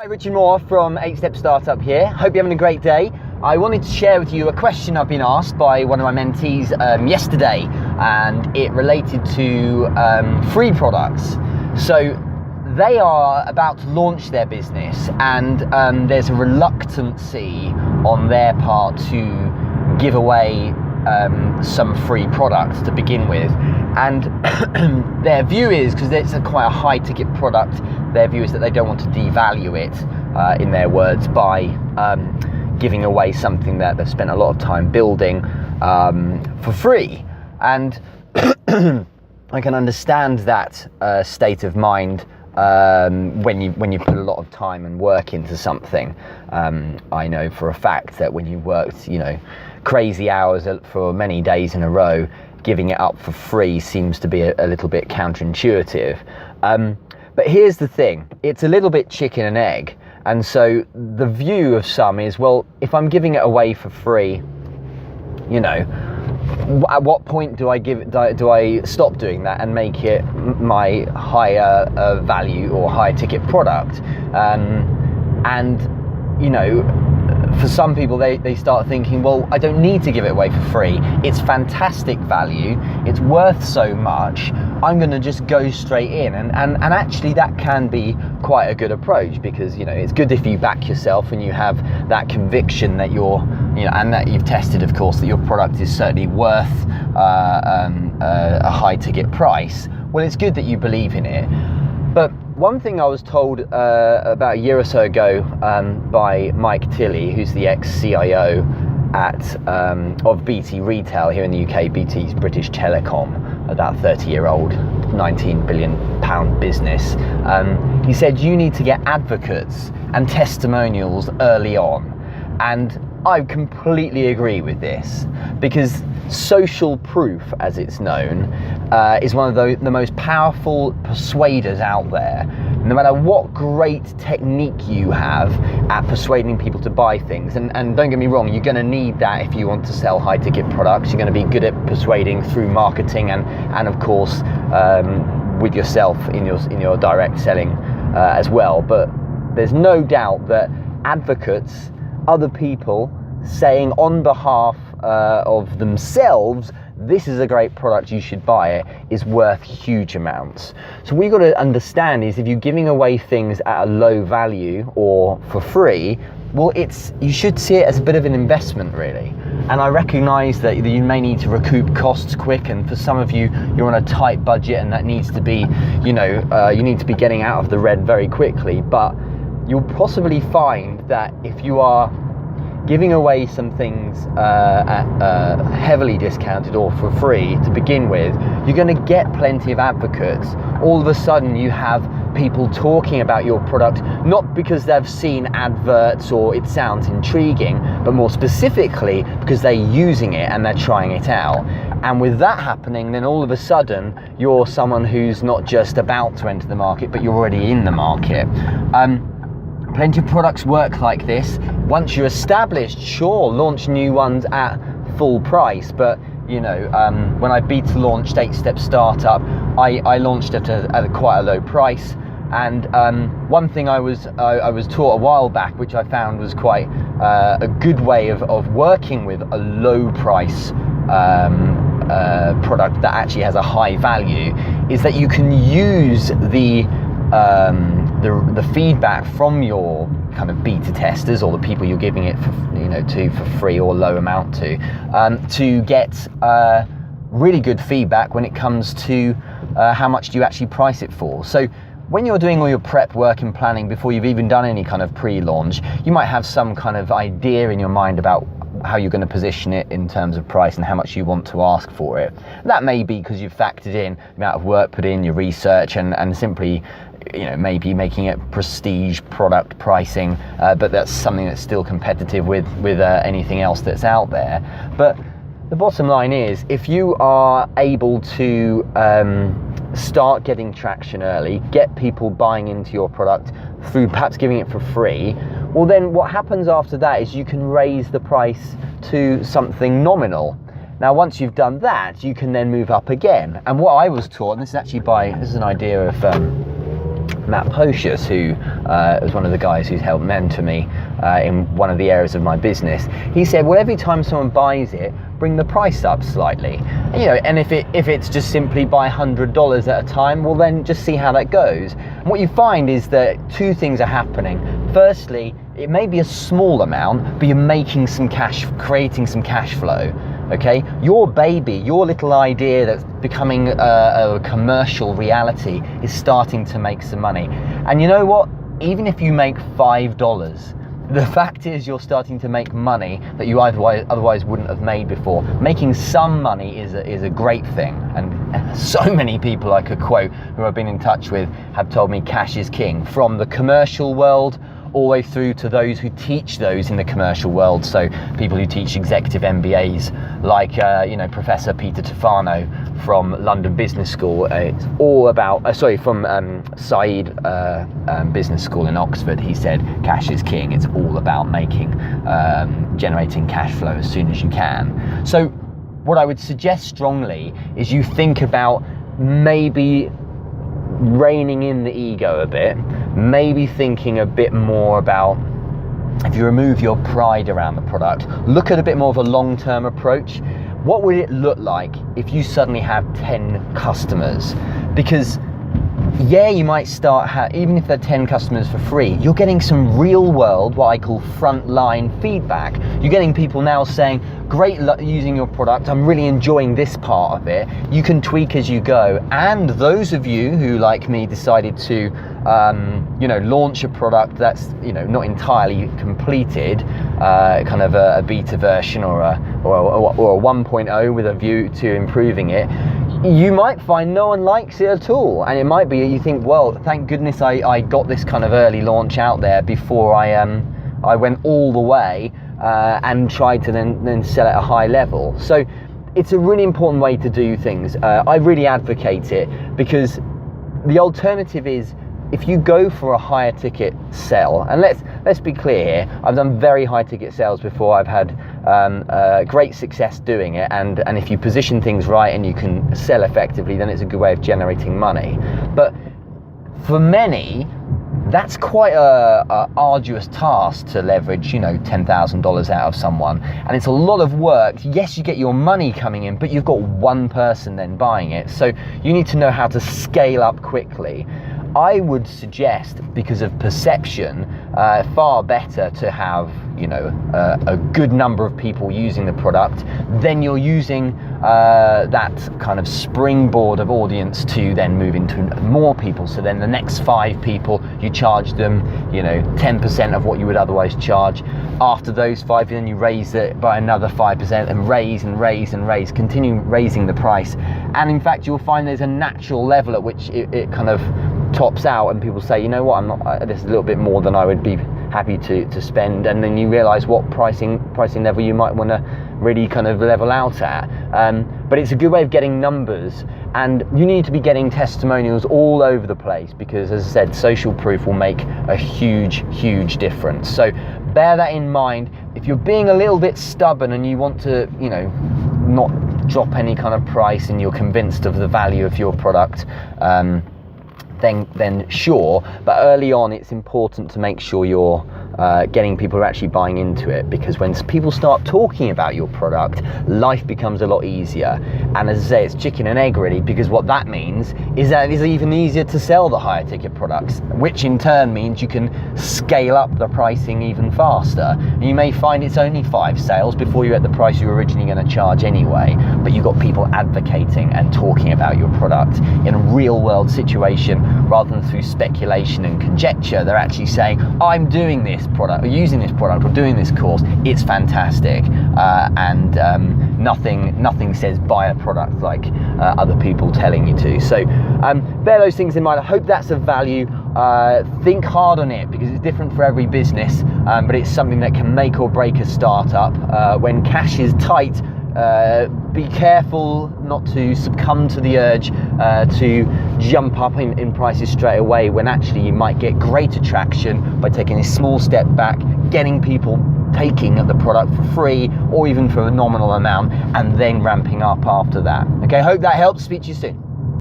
Hi, Richard Moore from 8-StepStartup here. Hope you're having a great day. I wanted to share with you a question I've been asked by one of my mentees yesterday, and it related to free products. So they are about to launch their business, and there's a reluctancy on their part to give away some free products to begin with. And their view is, because it's quite a high ticket product, their view is that they don't want to devalue it, in their words, by giving away something that they've spent a lot of time building for free. And I can understand that state of mind when you put a lot of time and work into something. I know for a fact that when you worked, crazy hours for many days in a row, giving it up for free seems to be a little bit counterintuitive. But here's the thing, it's a little bit chicken and egg. And so the view of some is, well, if I'm giving it away for free, at what point do I stop doing that and make it my higher value or higher ticket product? For some people, they start thinking, well, I don't need to give it away for free. It's fantastic value. It's worth so much. I'm going to just go straight in. And actually, that can be quite a good approach, because, it's good if you back yourself and you have that conviction that and that you've tested, of course, that your product is certainly worth a high ticket price. Well, it's good that you believe in it. But one thing I was told about a year or so ago by Mike Tilley, who's the ex-CIO of BT Retail here in the UK. BT's British Telecom, about 30-year-old, £19 billion business. He said you need to get advocates and testimonials early on. And I completely agree with this, because social proof, as it's known, is one of the most powerful persuaders out there. No matter what great technique you have at persuading people to buy things, and don't get me wrong, you're going to need that if you want to sell high ticket products. You're going to be good at persuading through marketing and of course with yourself in your direct selling as well. But there's no doubt that advocates, other people saying on behalf of themselves, this is a great product, you should buy it, is worth huge amounts. So what you've got to understand is, if you're giving away things at a low value or for free, well, you should see it as a bit of an investment, really. And I recognize that you may need to recoup costs quick, and for some of you, you're on a tight budget and that needs to be, you need to be getting out of the red very quickly. But you'll possibly find that if you are giving away some things heavily discounted or for free to begin with, you're going to get plenty of advocates. All of a sudden you have people talking about your product, not because they've seen adverts or it sounds intriguing, but more specifically because they're using it and they're trying it out. And with that happening, then all of a sudden you're someone who's not just about to enter the market, but you're already in the market. Plenty of products work like this. Once you're established, sure, launch new ones at full price. But when I beta launched 8-StepStartup, I launched it at quite a low price. And one thing I was taught a while back, which I found was quite a good way of working with a low price product that actually has a high value, is that you can use the feedback from your kind of beta testers, or the people you're giving it for free or low amount to get really good feedback when it comes to how much do you actually price it for. So when you're doing all your prep work and planning before you've even done any kind of pre-launch, you might have some kind of idea in your mind about how you're going to position it in terms of price and how much you want to ask for it. That may be because you've factored in the amount of work put in, your research, and simply maybe making it prestige product pricing, but that's something that's still competitive with anything else that's out there. But the bottom line is, if you are able to start getting traction early, get people buying into your product through perhaps giving it for free, well, then what happens after that is you can raise the price to something nominal. Now, once you've done that, you can then move up again. And what I was taught, and this is an idea of Matt Pocious, who was one of the guys who's helped mentor me in one of the areas of my business. He said, well, every time someone buys it, bring the price up slightly. And if it's just simply buy $100 at a time, well, then just see how that goes. And what you find is that two things are happening. Firstly, it may be a small amount, but you're making some cash, creating some cash flow. Okay, your baby, your little idea that's becoming a commercial reality is starting to make some money. And you know what? Even if you make $5, the fact is you're starting to make money that you otherwise wouldn't have made before. Making some money is a great thing. And so many people I could quote who I've been in touch with have told me cash is king, from the commercial world all the way through to those who teach those in the commercial world. So people who teach executive MBAs, like Professor Peter Tufano from London Business School. It's all about from Said Business School in Oxford. He said cash is king. It's all about generating cash flow as soon as you can. So what I would suggest strongly is you think about maybe reining in the ego a bit, maybe thinking a bit more about, if you remove your pride around the product, look at a bit more of a long-term approach. What would it look like if you suddenly have 10 customers? Because you might start, even if they're 10 customers for free, you're getting some real world, what I call frontline feedback. You're getting people now saying, great using your product, I'm really enjoying this part of it. You can tweak as you go. And those of you who, like me, decided to launch a product that's not entirely completed, kind of a beta version or a 1.0 with a view to improving it, you might find no one likes it at all. And it might be you think, well, thank goodness I got this kind of early launch out there before I went all the way and tried to then sell at a high level. So it's a really important way to do things. I really advocate it, because the alternative is, if you go for a higher ticket sell, and let's be clear here, I've done very high ticket sales before. I've had great success doing it, and if you position things right and you can sell effectively, then it's a good way of generating money. But for many, that's quite a arduous task to leverage, $10,000 out of someone, and it's a lot of work. Yes, you get your money coming in, but you've got one person then buying it, so you need to know how to scale up quickly. I would suggest, because of perception, far better to have a good number of people using the product. Then you're using that kind of springboard of audience to then move into more people. So then the next 5 people, you charge them 10% of what you would otherwise charge. After those 5, then you raise it by another 5% and raise, continue raising the price. And in fact, you'll find there's a natural level at which it kind of tops out, and people say, this is a little bit more than I would be happy to spend, and then you realize what pricing level you might want to really kind of level out at. But it's a good way of getting numbers, and you need to be getting testimonials all over the place, because, as I said, social proof will make a huge difference. So bear that in mind. If you're being a little bit stubborn and you want to not drop any kind of price, and you're convinced of the value of your product, then sure, but early on it's important to make sure you're getting people who are actually buying into it, because when people start talking about your product, life becomes a lot easier. And as I say, it's chicken and egg really, because what that means is that it is even easier to sell the higher ticket products, which in turn means you can scale up the pricing even faster. And you may find it's only 5 sales before you're at the price you were originally going to charge anyway, but you've got people advocating and talking about your product in a real world situation, rather than through speculation and conjecture. They're actually saying, I'm doing this product, or using this product, or doing this course, it's fantastic, and nothing says buy a product like other people telling you to. So bear those things in mind. I hope that's of value. Think hard on it, because it's different for every business, but it's something that can make or break a startup. When cash is tight, be careful not to succumb to the urge to jump up in prices straight away, when actually you might get greater traction by taking a small step back, getting people taking the product for free or even for a nominal amount, and then ramping up after that. Okay, hope that helps. Speak to you soon.